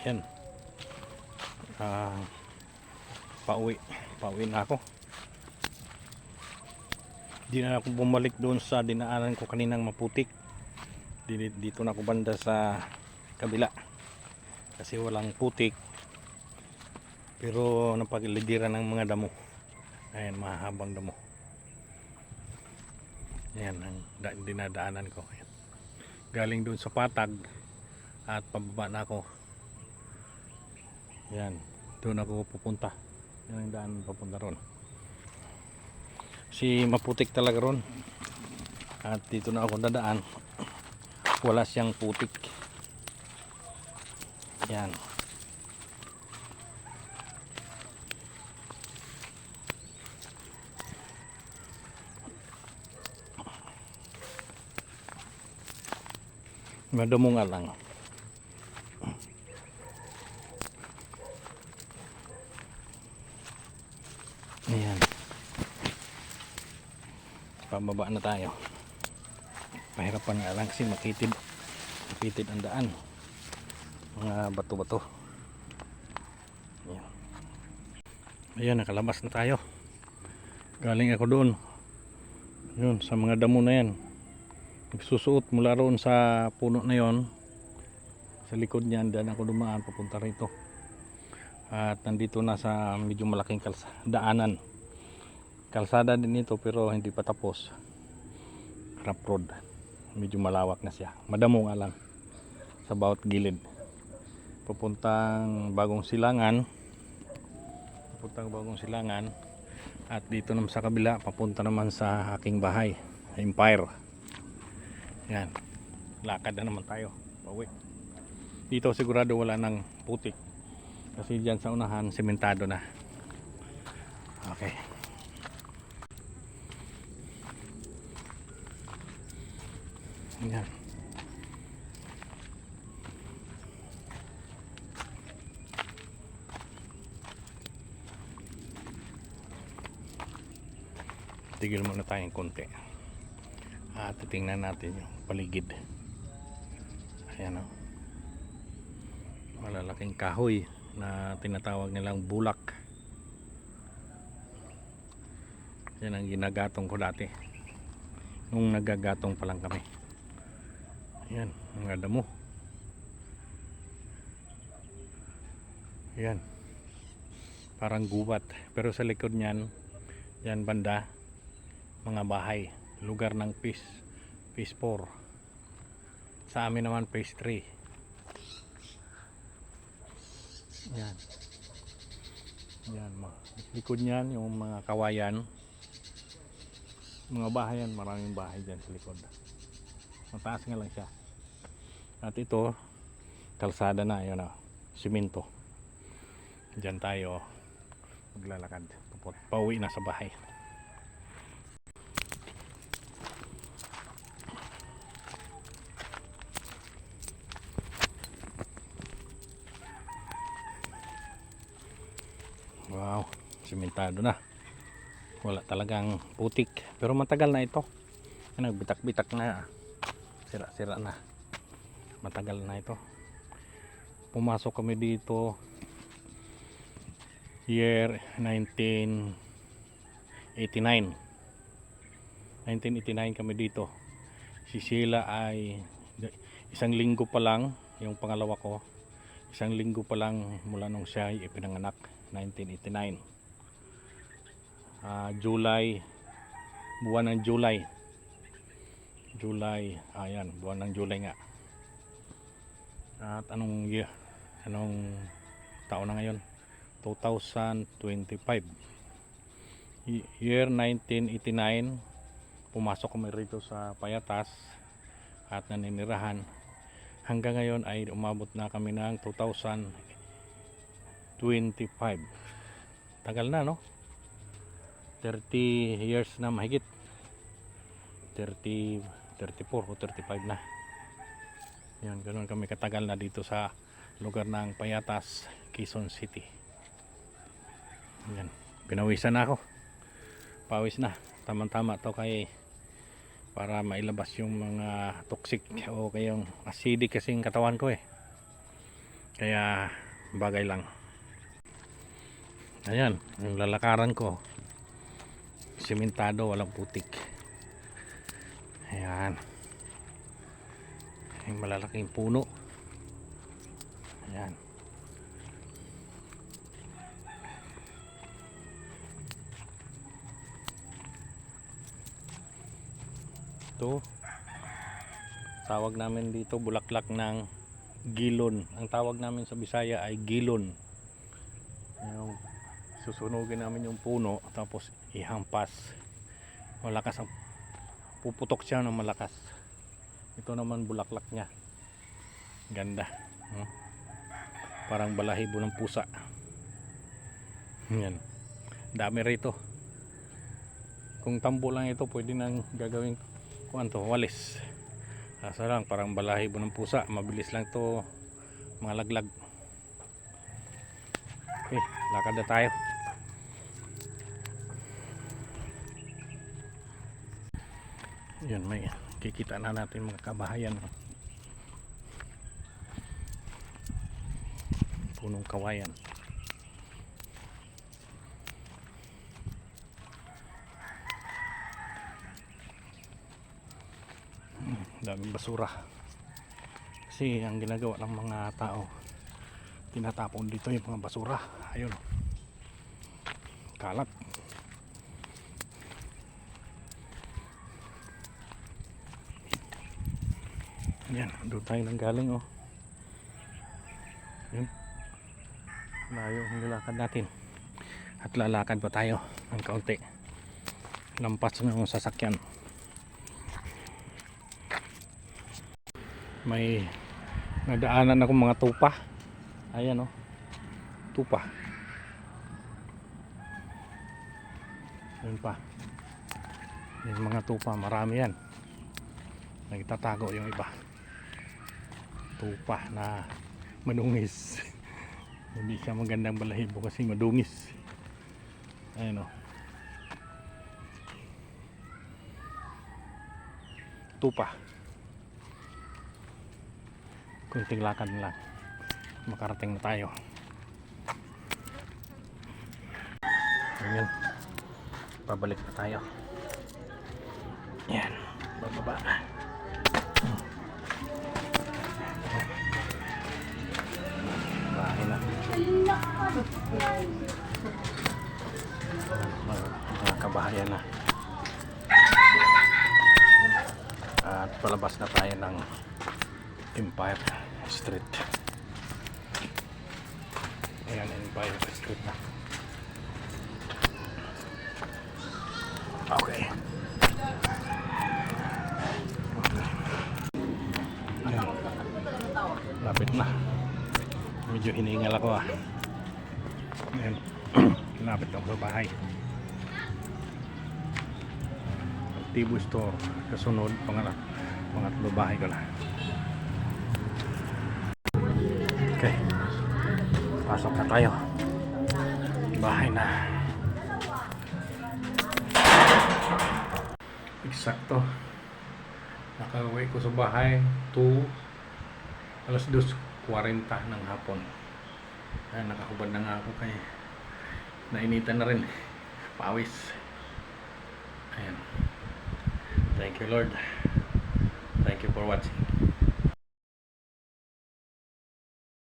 Yan. Pauwi na ako. Di na ako bumalik doon sa dinaanan ko kaninang maputik. Dito na ako banda sa kabila kasi walang putik pero napagligiran ng mga damo. Ayan, mahabang damo. Ayan ang dinadaanan ko. Ayan. Galing doon sa patag at pababa na ako. Ayan, doon ako pupunta. Yan ang daan papunta ron. Si maputik talaga ron. At dito na ako dadaan. Wala siyang putik. Yan. Madamo nga lang. Ayan. Pababa na tayo. Pahirapan nga lang kasi makitid ang daan. Mga bato-bato. Ayan. Ayan, nakalabas na tayo. Galing ako doon. Yun, sa mga damo na yan. Nagsusuot mula roon sa puno na yon. Sa likod niyan, daan ako dumaan papunta rito. At nandito na sa medyo malaking daanan. Kalsada din ito pero hindi pa tapos. Rough road. Medyo malawak na siya. Madamo nga lang sa bawat gilid. Papuntang Bagong Silangan. At dito naman sa kabila papunta naman sa aking bahay, Empire. Yan. Lakad na naman tayo. Pauwi. Dito sigurado wala ng putik. Kasi dyan sa unahan sementado na. Okay. Yan. Tigil muna tayong konti. At titingnan natin yung paligid. Ayan o. Malalaking kahoy na tinatawag nilang bulak. Yan ang ginagatong ko dati. Nung nagagatong pa lang kami. Ayan, mga damo. Ayan. Parang gubat. Pero sa likod niyan, yan banda, mga bahay. Lugar ng phase 4. Sa amin naman phase 3. Yan. Yan, likod niyan yung mga kawayan. Mga bahay yan, maraming bahay dyan sa likod. Mataas nga lang siya. At ito, kalsada na, yun o, simento. Diyan tayo maglalakad. Pauwi na sa bahay. Wow, simentado na. Wala talagang putik. Pero matagal na ito. Nagbitak-bitak na. Sira-sira na. Matagal na ito. Pumasok kami dito year 1989 kami dito. Si Sheila ay isang linggo pa lang, yung pangalawa ko, isang linggo pa lang mula nung siya ay ipinanganak. 1989 July, buwan ng July, ayan, buwan ng July nga. At anong taon na ngayon? 2025. Year 1989 pumasok kami rito sa Payatas at naninirahan. Hanggang ngayon ay umabot na kami ng 2025. Tagal na, no? 30 years na mahigit. 34 o 35 na. Yan, ganoon kami katagal na dito sa lugar ng Payatas, Quezon City. Yan, pinawisan na ako. Pawis na. Tama-tama to kay para mailabas yung mga toxic o kayong acidic kasing katawan ko eh. Kaya bagay lang. Ayan, yung lalakaran ko simentado, walang putik. Ayan, yung malalaking puno. Ayan, ito tawag namin dito bulaklak ng gilon. Ang tawag namin sa Bisaya ay gilon. Yung susunugin namin yung puno tapos ihampas, malakas ang puputok siya ng malakas. Ito naman bulaklak niya, ganda, parang balahibo ng pusa. Yan, dami rito. Kung tambo lang ito pwede nang gagawing kuanto, walis. Asa lang, parang balahibo ng pusa, mabilis lang to malaglag. Okay, lakad na tayo. Yun, may kikita na natin mga kabahayan. Punong kawayan. Daming basura. Kasi ang ginagawa ng mga tao, tinatapon dito yung mga basura. Ayun, kalat. Yan, doon tayo nang galing, oh. Yun, layo ang nilakad natin. At lalakad pa tayo ng kaunti, lampas ng sasakyan. May nadaanan ako mga tupa. Ayan, oh, tupa. Yun pa, yung mga tupa, marami yan. Nagtatago yung iba. Tupa na madungis. Hindi siya magandang balahibo kasi madungis. Ayan, oh, tupa. Kunting lakad lang, makarating na tayo. Ayan, pabalik na tayo. Yan, bababa. Bahay na. Mga kabahayan na. At palabas na tayo ng Empire Street. Ayan, Empire Street na. Okay. Ayan, lapit na. Medyo hiningal ako, ah. Ayan, lapit ako sa bahay. Tibo Store, kasunod, pangatlo bahay ko na. Okay, pasok na tayo. Bahay na. Eksakto, nakauwi ko sa bahay 2:40 ng hapon. Ayan, nakahubad na nga ako kaya nainitan na rin, pawis. Ayan, thank you Lord, thank you for watching.